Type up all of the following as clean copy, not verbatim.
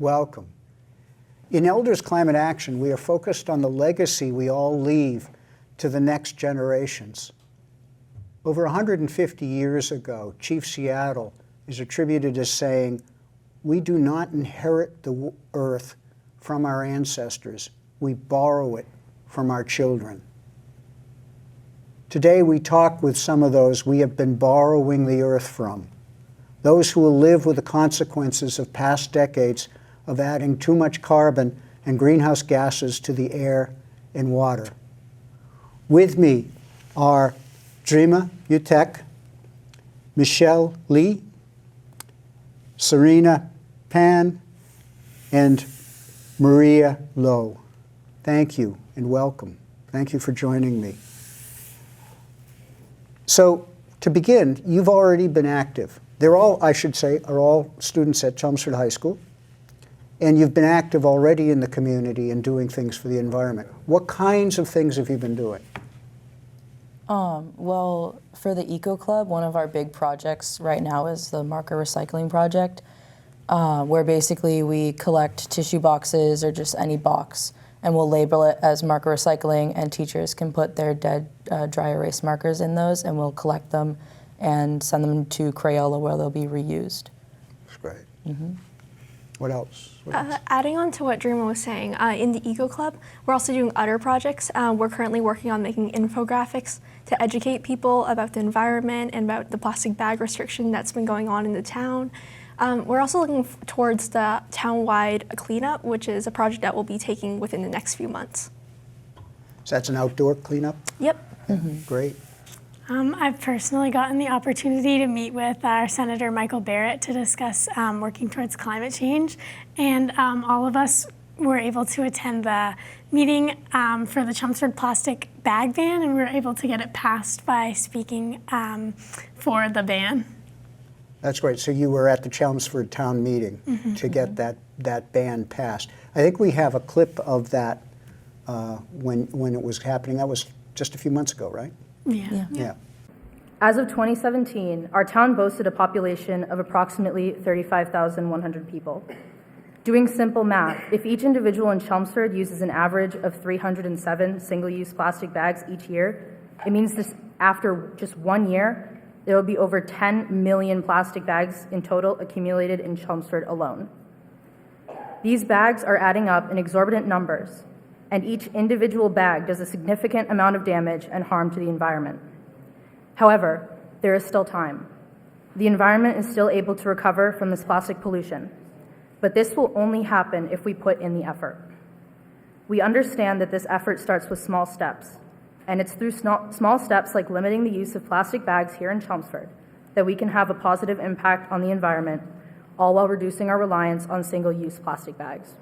welcome. In Elders Climate Action, we are focused on the legacy we all leave to the next generations. Over 150 years ago, Chief Seattle is attributed as saying, "We do not inherit the earth from our ancestors, we borrow it from our children." Today we talk with some of those we have been borrowing the earth from, those who will live with the consequences of past decades of adding too much carbon and greenhouse gases to the air and water. With me are Drema, Uttecht, Michelle Lee, Serena Pan, and Maria Loew. Thank you and welcome. Thank you for joining me. So to begin, you've already been active. They're all, I should say, are all students at Chelmsford High School, and you've been active already in the community and doing things for the environment. What kinds of things have you been doing? Well, for the Eco Club, one of our big projects right now is the marker recycling project, where basically we collect tissue boxes or just any box, and we'll label it as marker recycling, and teachers can put their dead dry erase markers in those, and we'll collect them and send them to Crayola where they'll be reused. That's great. Mm-hmm. What else? Adding on to what Drema was saying, in the Eco Club, we're also doing other projects. We're currently working on making infographics to educate people about the environment and about the plastic bag restriction that's been going on in the town. We're also looking towards the town-wide cleanup, which is a project that we'll be taking within the next few months. So that's an outdoor cleanup? Yep. Mm-hmm. Great. I've personally gotten the opportunity to meet with our Senator Michael Barrett to discuss working towards climate change, and all of us were able to attend the meeting for the Chelmsford plastic bag ban, and we were able to get it passed by speaking for the ban. That's great. So you were at the Chelmsford town meeting to get that ban passed. I think we have a clip of that when it was happening. That was just a few months ago, right? Yeah. As of 2017, our town boasted a population of approximately 35,100 people. Doing simple math, if each individual in Chelmsford uses an average of 307 single-use plastic bags each year, it means this after just 1 year, there will be over 10 million plastic bags in total accumulated in Chelmsford alone. These bags are adding up in exorbitant numbers, and each individual bag does a significant amount of damage and harm to the environment. However, there is still time. The environment is still able to recover from this plastic pollution, but this will only happen if we put in the effort. We understand that this effort starts with small steps, and it's through small steps like limiting the use of plastic bags here in Chelmsford that we can have a positive impact on the environment, all while reducing our reliance on single-use plastic bags.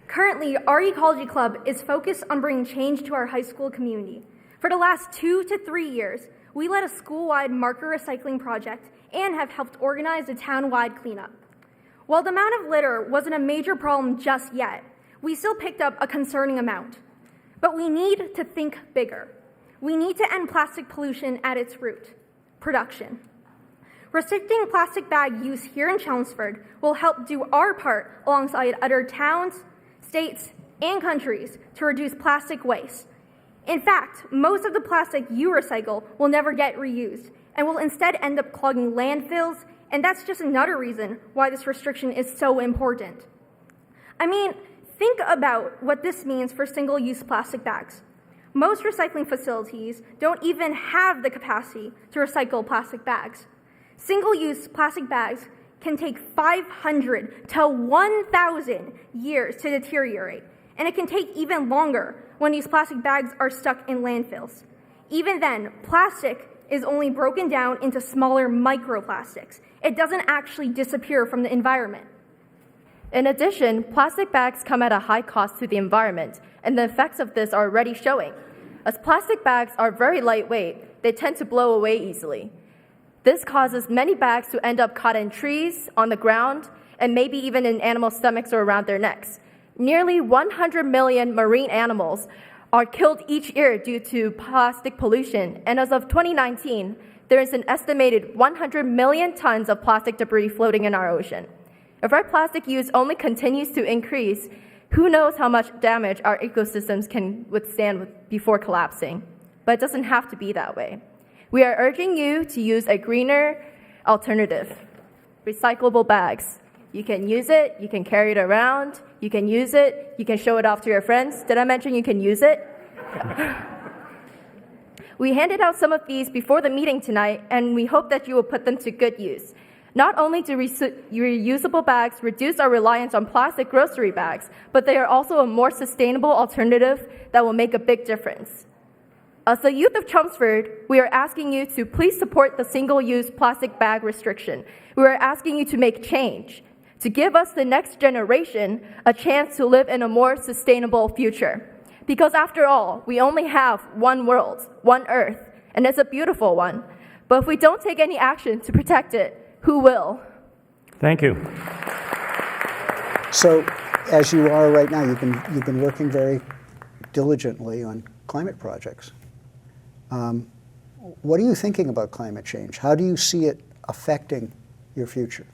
Currently, our Ecology Club is focused on bringing change to our high school community. For the last 2 to 3 years, we led a school-wide marker recycling project and have helped organize a town-wide cleanup. While the amount of litter wasn't a major problem just yet, we still picked up a concerning amount. But we need to think bigger. We need to end plastic pollution at its root: production. Restricting plastic bag use here in Chelmsford will help do our part alongside other towns, states, and countries to reduce plastic waste. In fact, most of the plastic you recycle will never get reused and will instead end up clogging landfills, and that's just another reason why this restriction is so important. I mean, think about what this means for single-use plastic bags. Most recycling facilities don't even have the capacity to recycle plastic bags. Single-use plastic bags can take 500 to 1,000 years to deteriorate, and it can take even longer when these plastic bags are stuck in landfills. Even then, plastic is only broken down into smaller microplastics. It doesn't actually disappear from the environment. In addition, plastic bags come at a high cost to the environment, and the effects of this are already showing. As plastic bags are very lightweight, they tend to blow away easily. This causes many bags to end up caught in trees, on the ground, and maybe even in animal stomachs or around their necks. Nearly 100 million marine animals are killed each year due to plastic pollution, and as of 2019, there is an estimated 100 million tons of plastic debris floating in our ocean. If our plastic use only continues to increase, who knows how much damage our ecosystems can withstand before collapsing. But it doesn't have to be that way. We are urging you to use a greener alternative. Recyclable bags. You can use it, you can carry it around, you can use it, you can show it off to your friends. Did I mention you can use it? We handed out some of these before the meeting tonight, and we hope that you will put them to good use. Not only do reusable bags reduce our reliance on plastic grocery bags, but they are also a more sustainable alternative that will make a big difference. As the youth of Chelmsford, we are asking you to please support the single-use plastic bag restriction. We are asking you to make change, to give us, the next generation, a chance to live in a more sustainable future. Because after all, we only have one world, one Earth, and it's a beautiful one. But if we don't take any action to protect it, who will? Thank you. So, as you are right now, you've been working very diligently on climate projects. What are you thinking about climate change? How do you see it affecting your future?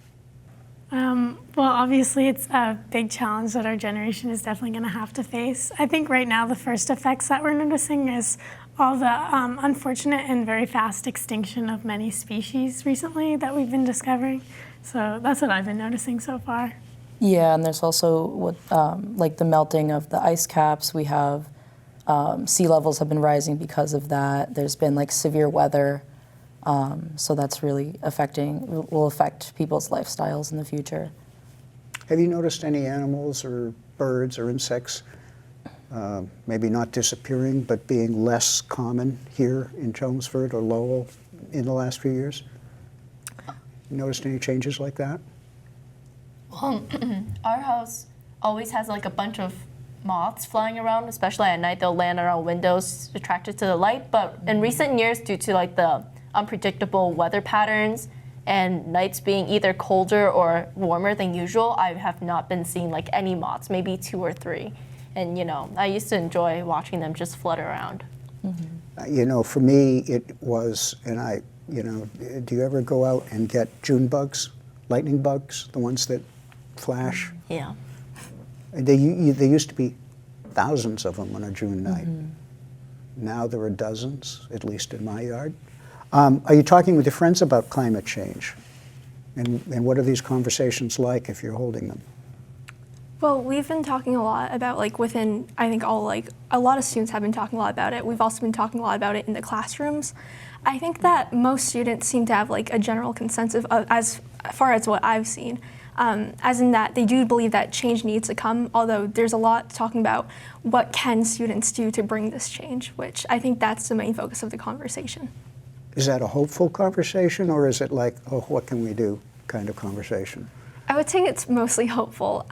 Well, obviously, it's a big challenge that our generation is definitely going to have to face. I think right now the first effects that we're noticing is all the unfortunate and very fast extinction of many species recently that we've been discovering. So that's what I've been noticing so far. Yeah, and there's also what, like the melting of the ice caps. We have sea levels have been rising because of that. There's been like severe weather. So that's really will affect people's lifestyles in the future. Have you noticed any animals or birds or insects maybe not disappearing, but being less common here in Chelmsford or Lowell in the last few years? You noticed any changes like that? Well, our house always has like a bunch of moths flying around, especially at night. They'll land on our windows attracted to the light. But in recent years, due to like the unpredictable weather patterns and nights being either colder or warmer than usual, I have not been seeing like any moths, maybe 2 or 3. And you know, I used to enjoy watching them just flutter around. Mm-hmm. You know, for me, it was, and do you ever go out and get June bugs, lightning bugs, the ones that flash? Yeah. They used to be thousands of them on a June night. Mm-hmm. Now there are dozens, at least in my yard. Are you talking with your friends about climate change? And what are these conversations like if you're holding them? Well, we've been talking a lot about, like, within, I think a lot of students have been talking a lot about it. We've also been talking a lot about it in the classrooms. I think that most students seem to have like a general consensus of, as far as what I've seen, as in that they do believe that change needs to come, although there's a lot talking about what can students do to bring this change, which I think that's the main focus of the conversation. Is that a hopeful conversation, or is it like, oh, what can we do kind of conversation? I would say it's mostly hopeful.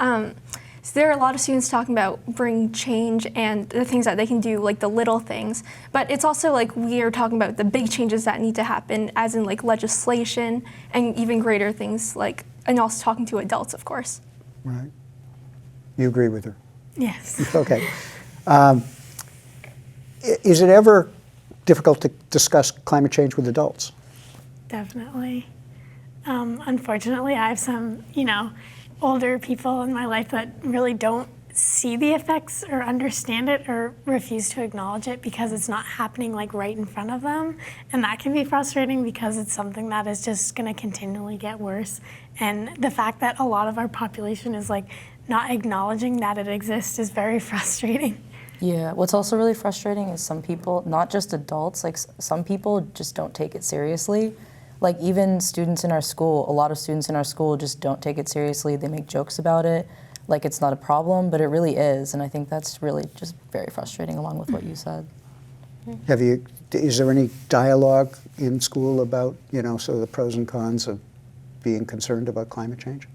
So there are a lot of students talking about bring change and the things that they can do, like the little things. But it's also like we are talking about the big changes that need to happen, as in like legislation and even greater things, like, and also talking to adults, of course. Right. You agree with her? Yes. Okay. Is it ever difficult to discuss climate change with adults? Definitely. Unfortunately, I have some, older people in my life that really don't see the effects or understand it or refuse to acknowledge it because it's not happening like right in front of them. And that can be frustrating because it's something that is just going to continually get worse. And the fact that a lot of our population is like not acknowledging that it exists is very frustrating. Yeah, what's also really frustrating is some people, not just adults, like some people just don't take it seriously. Like even students in our school, a lot of students in our school just don't take it seriously. They make jokes about it, like it's not a problem, but it really is. And I think that's really just very frustrating along with what you said. Is there any dialogue in school about, sort of the pros and cons of being concerned about climate change?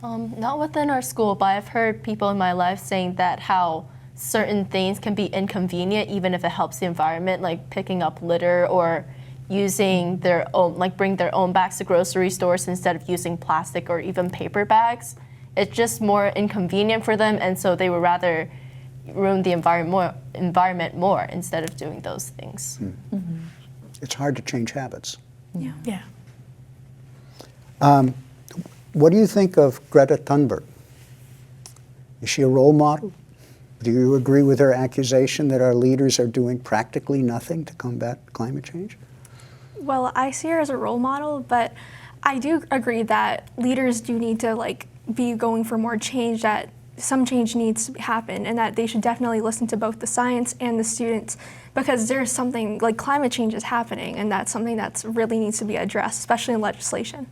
Not within our school, but I've heard people in my life saying that how certain things can be inconvenient even if it helps the environment, like picking up litter or using their own, like bring their own bags to grocery stores instead of using plastic or even paper bags. It's just more inconvenient for them, and so they would rather ruin the environment more instead of doing those things. Mm-hmm. It's hard to change habits. Yeah. What do you think of Greta Thunberg? Is she a role model? Do you agree with her accusation that our leaders are doing practically nothing to combat climate change? Well, I see her as a role model, but I do agree that leaders do need to be going for more change, that some change needs to happen, and that they should definitely listen to both the science and the students, because there's something like climate change is happening, and that's something that really needs to be addressed, especially in legislation.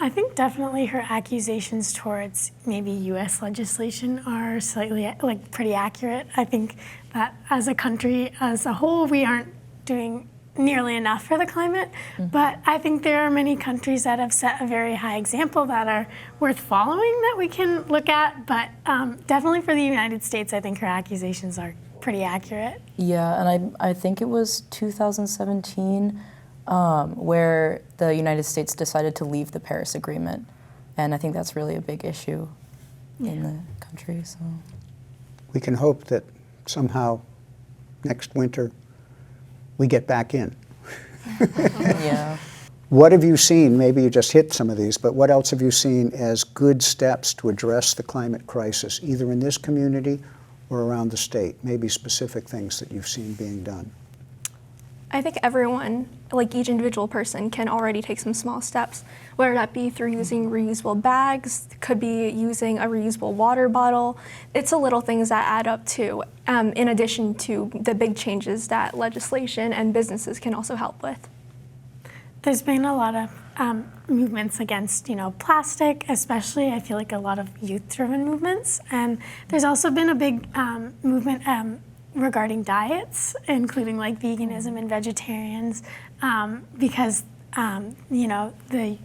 I think definitely her accusations towards maybe U.S. legislation are slightly pretty accurate. I think that as a country as a whole, we aren't doing nearly enough for the climate, but I think there are many countries that have set a very high example that are worth following that we can look at, but definitely for the United States, I think her accusations are pretty accurate. Yeah, and I think it was 2017 where the United States decided to leave the Paris Agreement, and I think that's really a big issue in the country. So We can hope that somehow next winter we get back in. yeah. What have you seen? Maybe you just hit some of these, but what else have you seen as good steps to address the climate crisis, either in this community or around the state? Maybe specific things that you've seen being done. I think everyone, like each individual person, can already take some small steps, whether that be through using reusable bags, could be using a reusable water bottle. It's the little things that add up to, in addition to the big changes that legislation and businesses can also help with. There's been a lot of movements against, plastic, especially. I feel like a lot of youth-driven movements, and there's also been a big movement regarding diets, including like veganism and vegetarians, because the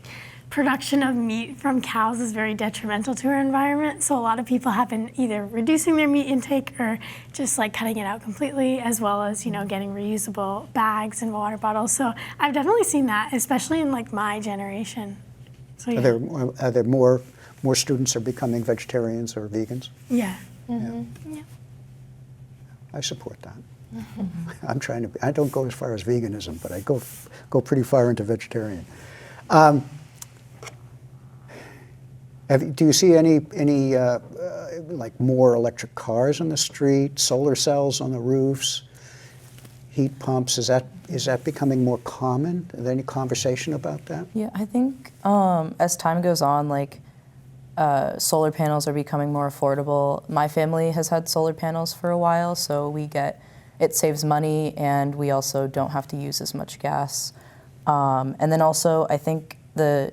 production of meat from cows is very detrimental to our environment. So a lot of people have been either reducing their meat intake or just like cutting it out completely, as well as getting reusable bags and water bottles. So I've definitely seen that, especially in like my generation. So yeah. Are there more students are becoming vegetarians or vegans? Yeah. Yeah. Yeah. I support that. I don't go as far as veganism, but I go pretty far into vegetarian. Do you see any like more electric cars on the street, solar cells on the roofs, heat pumps? Is that becoming more common? Is there any conversation about that? Yeah, I think as time goes on, solar panels are becoming more affordable. My family has had solar panels for a while, so it saves money, and we also don't have to use as much gas. And then also, I think there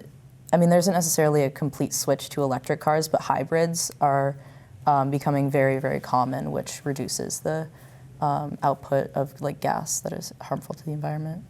isn't necessarily a complete switch to electric cars, but hybrids are becoming very, very common, which reduces the output of gas that is harmful to the environment.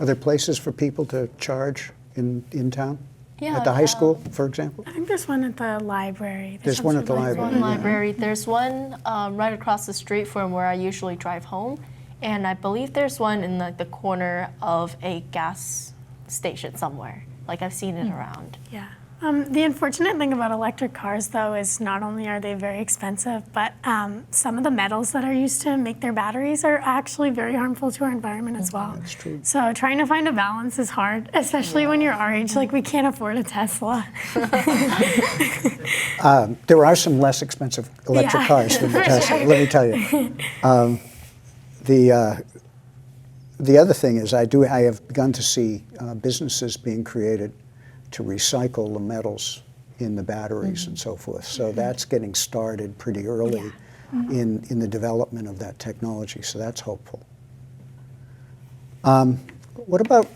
Are there places for people to charge in town? Yeah, at the high school, for example? I think there's one at the library. There's one at the library. Library. There's one right across the street from where I usually drive home, and I believe there's one in the corner of a gas station somewhere. I've seen it around. Yeah. The unfortunate thing about electric cars, though, is not only are they very expensive, but some of the metals that are used to make their batteries are actually very harmful to our environment as well. That's true. So trying to find a balance is hard, especially when you're our age. We can't afford a Tesla. There are some less expensive electric cars than the Tesla, let me tell you. The other thing is I have begun to see businesses being created to recycle the metals in the batteries and so forth. So that's getting started pretty early in the development of that technology, so that's hopeful. What about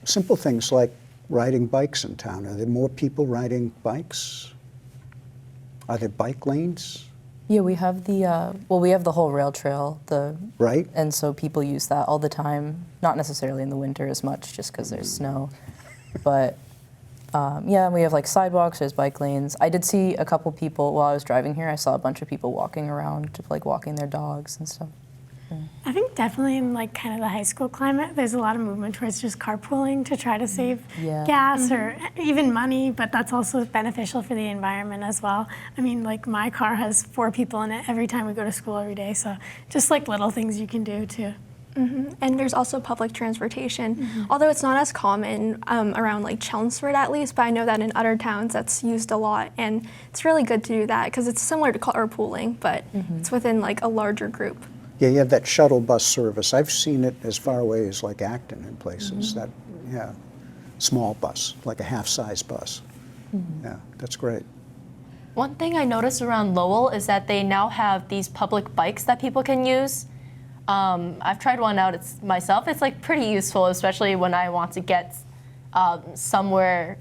simple things like riding bikes in town? Are there more people riding bikes? Are there bike lanes? Yeah, we have the whole rail trail, Right. and so people use that all the time, not necessarily in the winter as much, just because there's snow, but we have sidewalks, there's bike lanes. I did see a couple people while I was driving here. I saw a bunch of people walking around, walking their dogs and stuff. I think definitely in kind of the high school climate, there's a lot of movement towards just carpooling to try to save gas or even money, but that's also beneficial for the environment as well. My car has 4 people in it every time we go to school every day, so just little things you can do to And there's also public transportation, although it's not as common around like Chelmsford at least, but I know that in other towns that's used a lot, and it's really good to do that because it's similar to carpooling, but it's within like a larger group. Yeah, you have that shuttle bus service. I've seen it as far away as like Acton in places. That, yeah, small bus, like a half-size bus. Yeah, that's great. One thing I noticed around Lowell is that they now have these public bikes that people can use. I've tried one out myself. It's like pretty useful, especially when I want to get somewhere,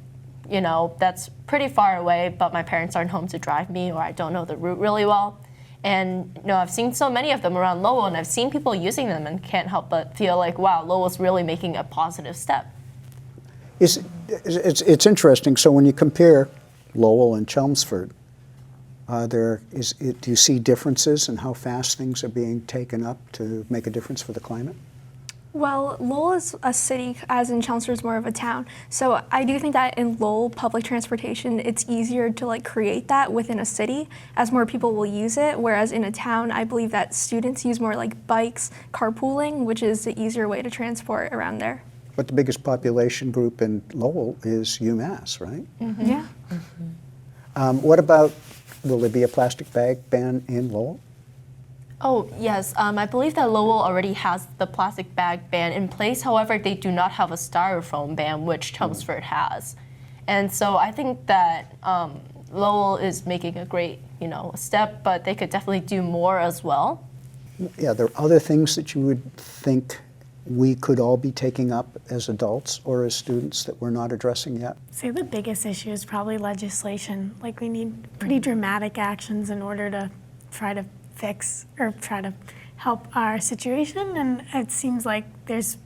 you know, that's pretty far away, but my parents aren't home to drive me, or I don't know the route really well. And you know, I've seen so many of them around Lowell, and I've seen people using them, and can't help but feel like, wow, Lowell's really making a positive step. It's interesting. So when you compare Lowell and Chelmsford, do you see differences in how fast things are being taken up to make a difference for the climate? Well, Lowell is a city, as in Chelmsford is more of a town. So I do think that in Lowell, public transportation, it's easier to like create that within a city as more people will use it. Whereas in a town, I believe that students use more like bikes, carpooling, which is the easier way to transport around there. But the biggest population group in Lowell is UMass, right? Yeah. What about, will there be a plastic bag ban in Lowell? Oh, yes. I believe that Lowell already has the plastic bag ban in place. However, they do not have a styrofoam ban, which Chelmsford has. And so I think that Lowell is making a great, you know, step, but they could definitely do more as well. Yeah, there are other things that you would think we could all be taking up as adults or as students that we're not addressing yet? So the biggest issue is probably legislation. Like we need pretty dramatic actions in order to try to fix or try to help our situation, and it seems like it's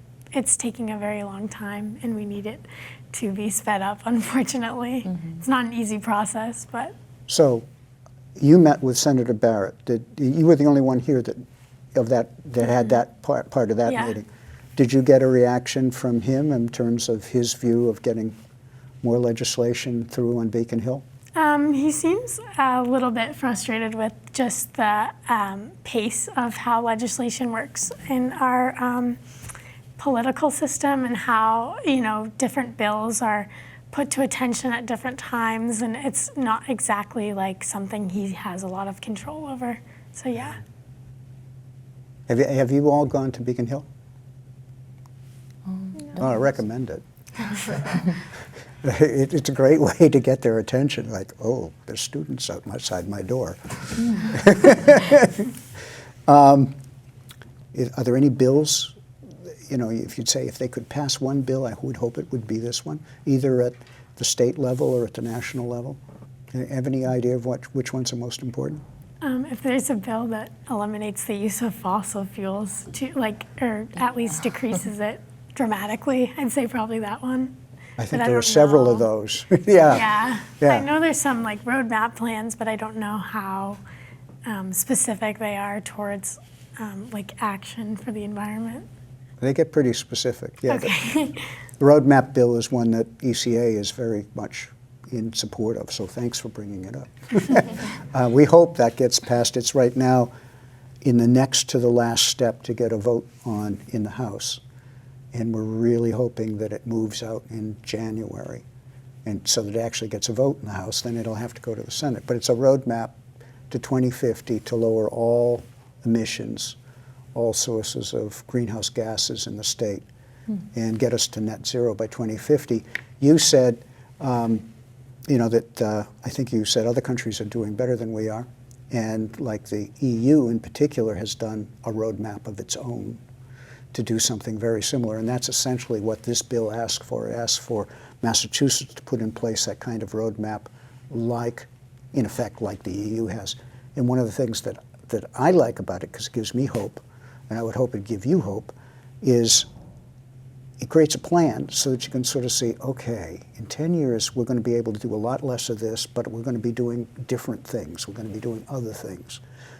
taking a very long time, and we need it to be sped up, unfortunately. It's not an easy process, but. So you met with Senator Barrett. You were the only one here that had that part of that meeting. Did you get a reaction from him in terms of his view of getting more legislation through on Beacon Hill? He seems a little bit frustrated with just the pace of how legislation works in our political system, and how, you know, different bills are put to attention at different times, and it's not exactly like something he has a lot of control over. So yeah. Have you all gone to Beacon Hill? No. Oh, I recommend it. It's a great way to get their attention, like, oh, there's students outside my door. Are there any bills, you know, if you'd say if they could pass one bill, I would hope it would be this one, either at the state level or at the national level? Do you have any idea of which ones are most important? If there's a bill that eliminates the use of fossil fuels, or at least decreases it dramatically, I'd say probably that one. I think there are several of those. Yeah. I know there's some like roadmap plans, but I don't know how specific they are towards like action for the environment. They get pretty specific. Yeah. Okay. The roadmap bill is one that ECA is very much in support of, so thanks for bringing it up. We hope that gets passed. It's right now in the next to the last step to get a vote on in the House. And we're really hoping that it moves out in January, and so that it actually gets a vote in the House. Then it'll have to go to the Senate. But it's a roadmap to 2050 to lower all emissions, all sources of greenhouse gases in the state, and get us to net zero by 2050. You said, you know, that I think you said other countries are doing better than we are, and like the EU in particular has done a roadmap of its own to do something very similar, and that's essentially what this bill asks for. It asks for Massachusetts to put in place that kind of roadmap, like, in effect, like the EU has. And one of the things that I like about it, because it gives me hope, and I would hope it'd give you hope, is it creates a plan so that you can sort of say, okay, in 10 years we're going to be able to do a lot less of this, but we're going to be doing different things. We're going to be doing other things.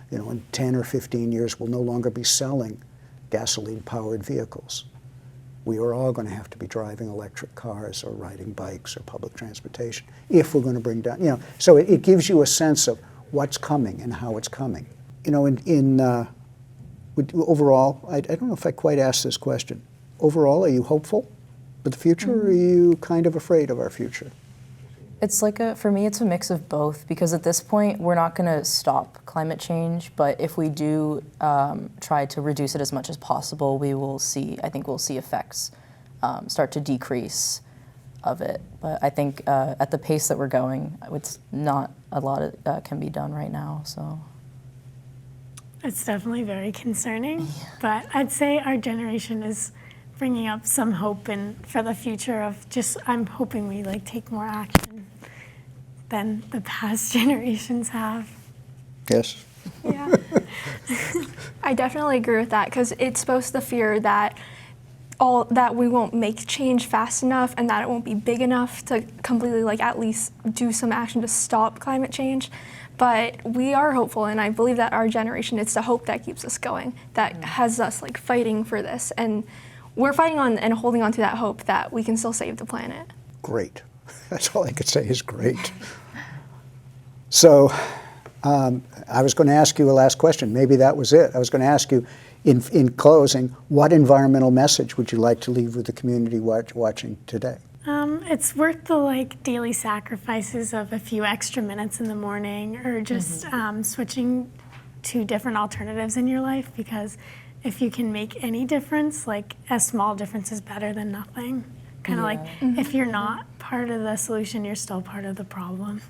You know, in 10 or 15 years we'll no longer be selling gasoline-powered vehicles. We are all going to have to be driving electric cars or riding bikes or public transportation if we're going to bring down, you know. So it gives you a sense of what's coming and how it's coming. You know, in Overall, I don't know if I quite asked this question. Overall, are you hopeful for the future, or are you kind of afraid of our future? It's like for me, it's a mix of both, because at this point, we're not going to stop climate change, but if we do try to reduce it as much as possible, I think we'll see effects start to decrease of it. But I think at the pace that we're going, it's not a lot can be done right now, so. It's definitely very concerning, but I'd say our generation is bringing up some hope for the future of just, I'm hoping we take more action than the past generations have. Yes. Yeah. I definitely agree with that, because it's supposed to fear that we won't make change fast enough and that it won't be big enough to completely at least do some action to stop climate change. But we are hopeful, and I believe that our generation, it's the hope that keeps us going, that has us fighting for this. And we're fighting on and holding on to that hope that we can still save the planet. Great. That's all I could say is great. So I was going to ask you a last question. Maybe that was it. I was going to ask you, in closing, what environmental message would you like to leave with the community watching today? It's worth the daily sacrifices of a few extra minutes in the morning, or just switching to different alternatives in your life, because if you can make any difference, a small difference is better than nothing. Kind of if you're not part of the solution, you're still part of the problem.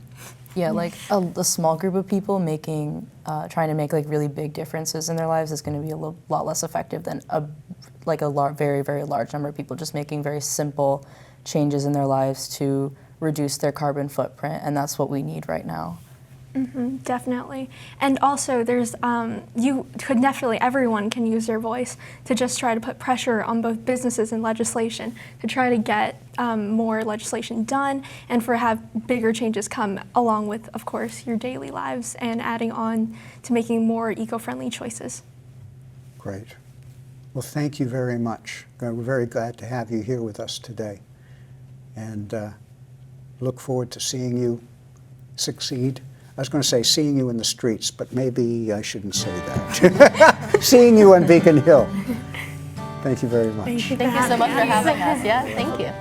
Yeah, a small group of people trying to make really big differences in their lives is going to be a lot less effective than a very, very large number of people just making very simple changes in their lives to reduce their carbon footprint, and that's what we need right now. Mm-hmm, definitely. And also there's, everyone can use their voice to just try to put pressure on both businesses and legislation to try to get more legislation done, and have bigger changes come along with, of course, your daily lives, and adding on to making more eco-friendly choices. Great. Well, thank you very much. We're very glad to have you here with us today, and look forward to seeing you succeed. I was going to say seeing you in the streets, but maybe I shouldn't say that. Seeing you on Beacon Hill. Thank you very much. Thank you Thank you so much for having us. Yeah, thank you.